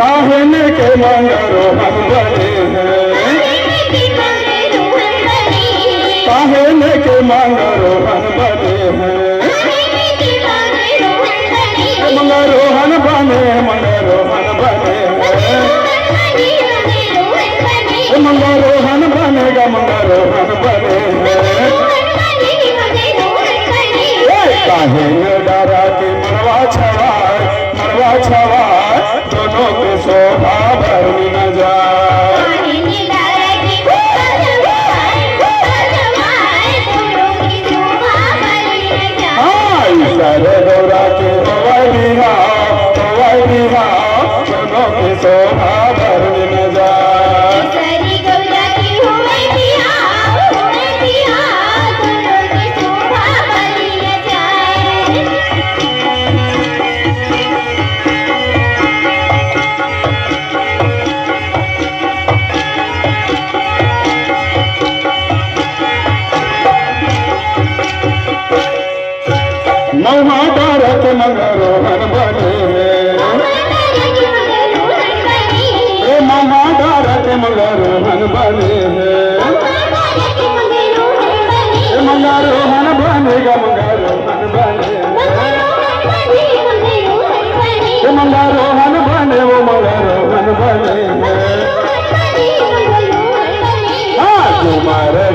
काहन के मंगरोहन बने हैं, काहन के मंगरोहन बने हैं, मंगरोहन बने, मंगरोहन बने हैं, मंगरोहन बनेगा, मंगरोहन बने हैं। काहन डरा के मरवा छवाए, मरवा छवाए, दोनों के शोभा भरनी न जाए। सर गौरा के हवाई बिहा, हवाई बिहा, दोनों के शोभा भरनी न जाए। महाभारत मंगरोहन बने हैं, महाभारत मंगरोहन बने हैं, मंगरोहन बनेगा, मंगरोहन बने, मंगरोहन बने, वो मंगरोहन बने हैं। हाँ तुम्हारे